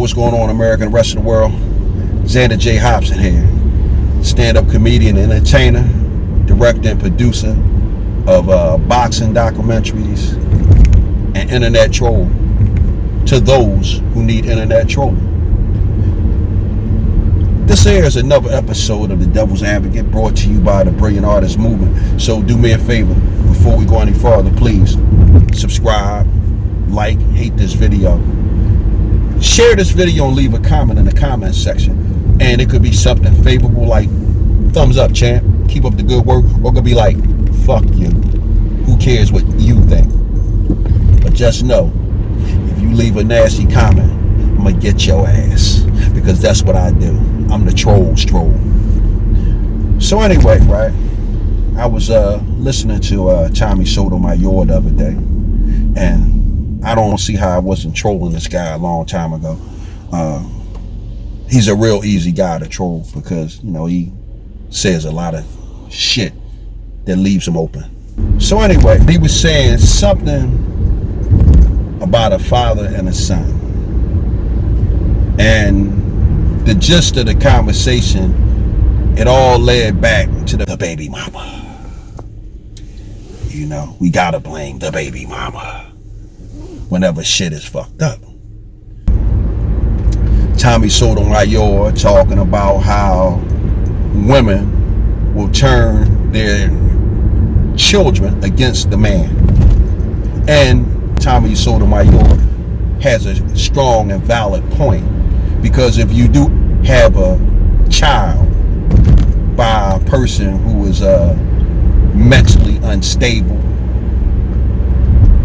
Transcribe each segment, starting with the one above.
what's going on, America and the rest of the world? Xander J. Hobson here. Stand-up comedian, entertainer, director and producer of boxing documentaries and internet troll to those who need internet trolling. This here is another episode of The Devil's Advocate, brought to you by the Brilliant Artist Movement. So do me a favor, before we go any farther, please subscribe, like, hate this video. Share this video and leave a comment in the comment section. And it could be something favorable like, thumbs up, champ, keep up the good work. Or it could be like, fuck you. Who cares what you think? But just know, if you leave a nasty comment, I'm going to get your ass. Because that's what I do. I'm the troll's troll. So anyway, right, I was listening to Tommy Sotomayor the other day, and I don't see how I wasn't trolling this guy a long time ago. He's a real easy guy to troll because, you know, he says a lot of shit that leaves him open. So anyway, he was saying something about a father and a son. And the gist of the conversation, it all led back to the baby mama. You know, we gotta blame the baby mama whenever shit is fucked up. Tommy Sotomayor talking about how women will turn their children against the man. And Tommy Sotomayor has a strong and valid point. Because if you do have a child by a person who is mentally unstable,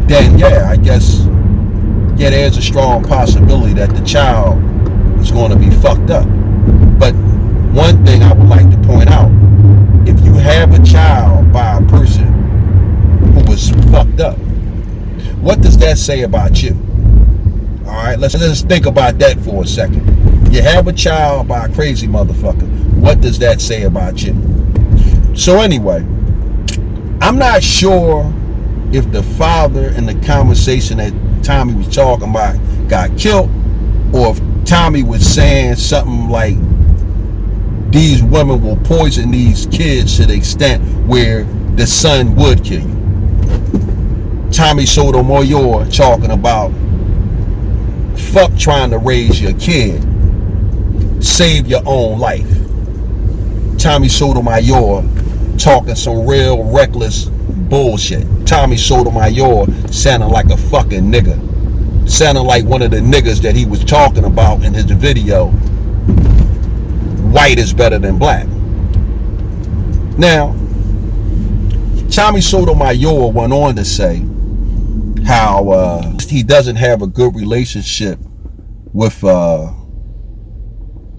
then yeah, I guess, yeah, there's a strong possibility that the child is going to be fucked up. But one thing I would like to point out, if you have a child by a person who is fucked up, what does that say about you? All right, let's think about that for a second. You have a child by a crazy motherfucker. What does that say about you? So anyway, I'm not sure if the father in the conversation that Tommy was talking about got killed, or if Tommy was saying something like these women will poison these kids to the extent where the son would kill you. Tommy Sotomayor talking about fuck trying to raise your kid. Save your own life. Tommy Sotomayor talking some real reckless bullshit. Tommy Sotomayor sounding like a fucking nigga. Sounding like one of the niggas that he was talking about in his video. White is better than black. Now, Tommy Sotomayor went on to say how he doesn't have a good relationship with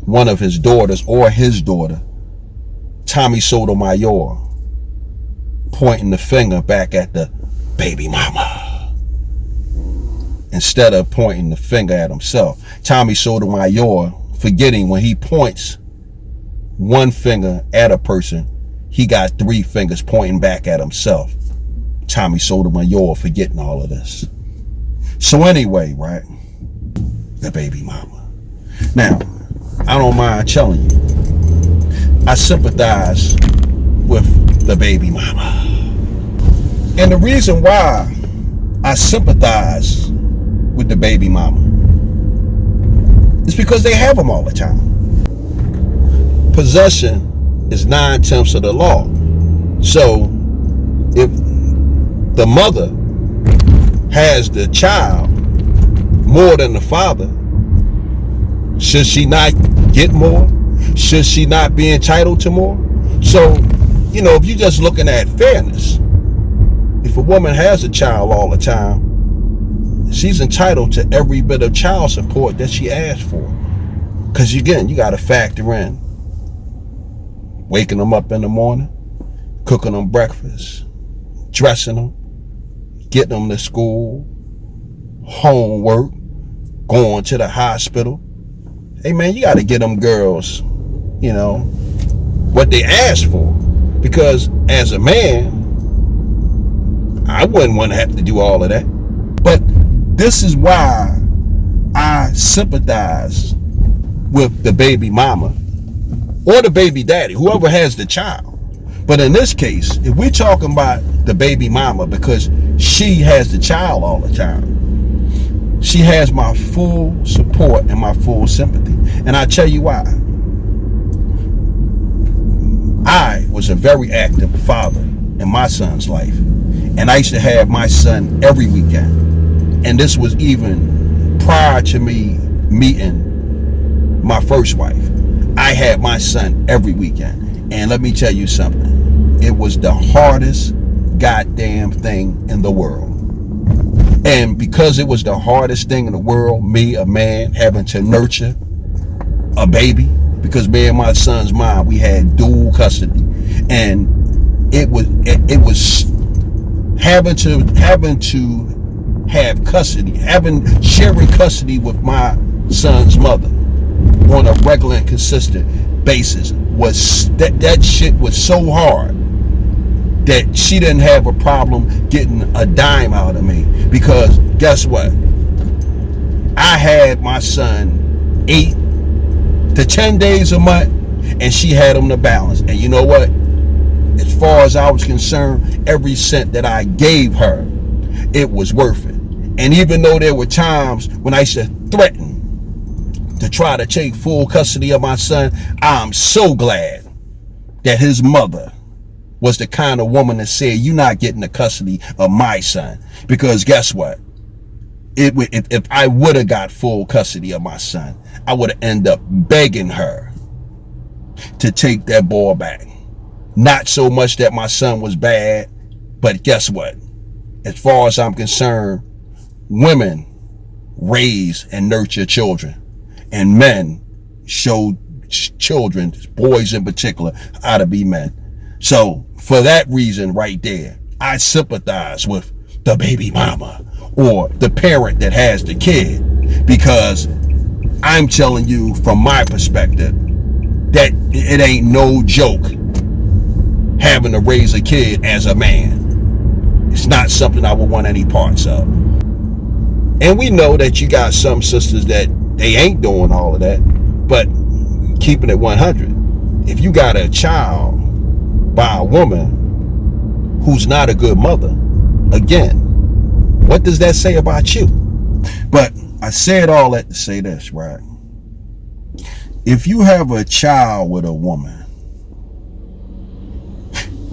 one of his daughters or his daughter. Tommy Sotomayor pointing the finger back at the baby mama instead of pointing the finger at himself. Tommy Sotomayor forgetting when he points one finger at a person, he got three fingers pointing back at himself. Tommy Sotomayor forgetting all of this. So anyway, right, the baby mama. Now, I don't mind telling you, I sympathize with the baby mama. And the reason why I sympathize with the baby mama is because they have them all the time. Possession is 9/10 of the law. So if the mother has the child more than the father, should she not get more? Should she not be entitled to more? So, you know, if you're just looking at fairness, if a woman has a child all the time, she's entitled to every bit of child support that she asks for. Because again, you got to factor in waking them up in the morning, cooking them breakfast, dressing them, getting them to school, homework, going to the hospital. Hey man, you got to get them girls, you know, what they ask for. Because as a man, I wouldn't want to have to do all of that. But this is why I sympathize with the baby mama or the baby daddy, whoever has the child. But in this case, if we're talking about the baby mama, because she has the child all the time, she has my full support and my full sympathy. And I tell you why. I was a very active father in my son's life. And I used to have my son every weekend. And this was even prior to me meeting my first wife. I had my son every weekend. And let me tell you something. It was the hardest goddamn thing in the world. And because it was the hardest thing in the world, me, a man, having to nurture a baby, because me and my son's mom, we had dual custody. And it was having to have custody, sharing custody with my son's mother on a regular and consistent basis, was that shit was so hard that she didn't have a problem getting a dime out of me. Because guess what? I had my son 8 to 10 days a month, and she had him to balance. And you know what? As far as I was concerned, every cent that I gave her, it was worth it. And even though there were times when I used to threaten to try to take full custody of my son, I'm so glad that his mother was the kind of woman that said, you're not getting the custody of my son. Because guess what? If I would have got full custody of my son, I would have ended up begging her to take that boy back. Not so much that my son was bad, but guess what? As far as I'm concerned, women raise and nurture children, and men show children, boys in particular, how to be men. So for that reason right there, I sympathize with the baby mama or the parent that has the kid, because I'm telling you from my perspective that it ain't no joke having to raise a kid as a man. It's not something I would want any parts of. And we know that you got some sisters that they ain't doing all of that, but keeping it 100, if you got a child by a woman who's not a good mother, again, what does that say about you? But I said all that to say this, right? If you have a child with a woman,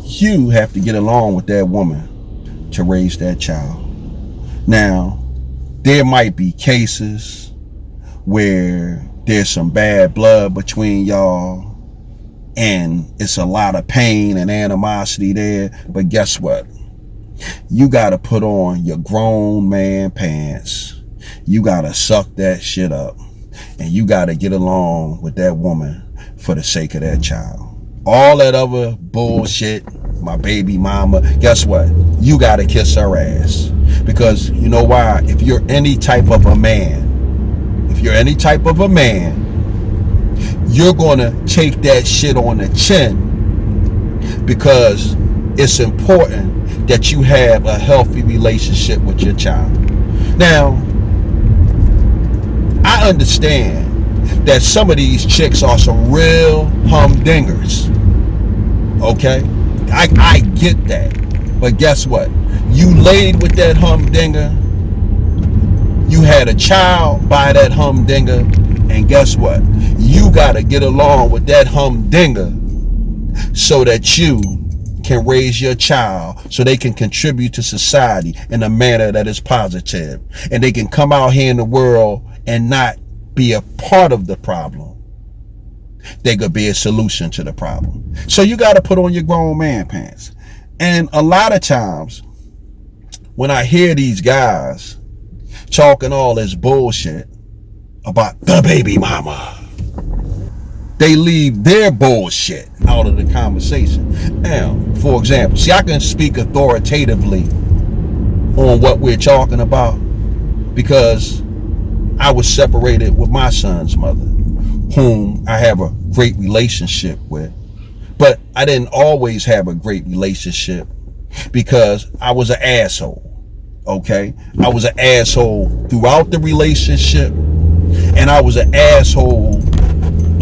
you have to get along with that woman to raise that child. Now, there might be cases where there's some bad blood between y'all and it's a lot of pain and animosity there, but guess what? You got to put on your grown man pants. You got to suck that shit up, and you got to get along with that woman for the sake of that child. All that other bullshit, my baby mama, guess what? You got to kiss her ass. Because you know why? If you're any type of a man, you're going to take that shit on the chin, because it's important that you have a healthy relationship with your child. Now, I understand that some of these chicks are some real humdingers. Okay? I get that. But guess what? You laid with that humdinger. You had a child by that humdinger. And guess what? You got to get along with that humdinger so that you can raise your child, so they can contribute to society in a manner that is positive, and they can come out here in the world and not be a part of the problem. They could be a solution to the problem. So you got to put on your grown man pants. And a lot of times when I hear these guys talking all this bullshit about the baby mama, they leave their bullshit out of the conversation. Now, for example, see, I can speak authoritatively on what we're talking about because I was separated with my son's mother, whom I have a great relationship with. But I didn't always have a great relationship because I was an asshole. Okay? I was an asshole throughout the relationship, And I was an asshole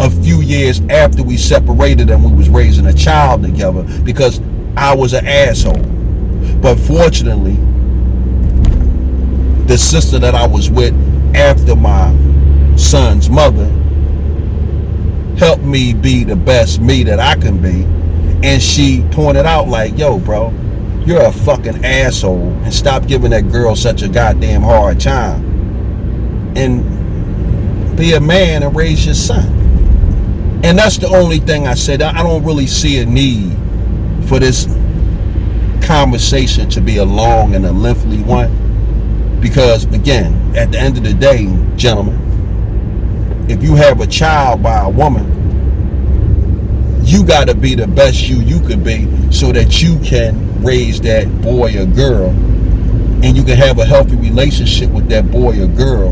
a few years after we separated and we was raising a child together because I was an asshole. But fortunately, the sister that I was with after my son's mother helped me be the best me that I can be. And she pointed out like, yo, bro, you're a fucking asshole, and stop giving that girl such a goddamn hard time. And be a man and raise your son. And that's the only thing I said. I don't really see a need for this conversation to be a long and a lengthy one. Because, again, at the end of the day, gentlemen, if you have a child by a woman, you got to be the best you could be so that you can raise that boy or girl, and you can have a healthy relationship with that boy or girl.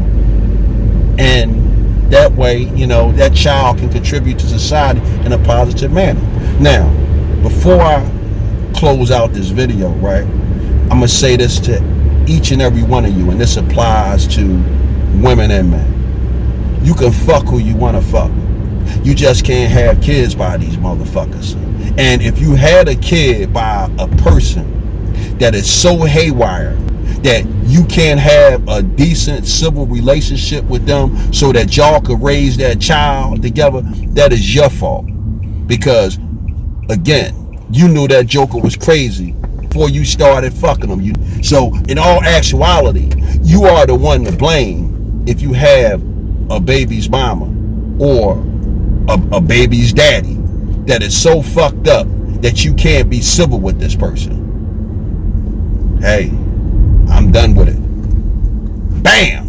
And that way, you know, that child can contribute to society in a positive manner. Now, before I close out this video, right, I'm going to say this to each and every one of you, and this applies to women and men. You can fuck who you want to fuck. You just can't have kids by these motherfuckers. And if you had a kid by a person that is so haywire that you can't have a decent civil relationship with them so that y'all could raise that child together, that is your fault. Because, again, you knew that joker was crazy before you started fucking him. So, in all actuality, you are the one to blame if you have a baby's mama or a baby's daddy that is so fucked up that you can't be civil with this person. Hey, I'm done with it. Bam!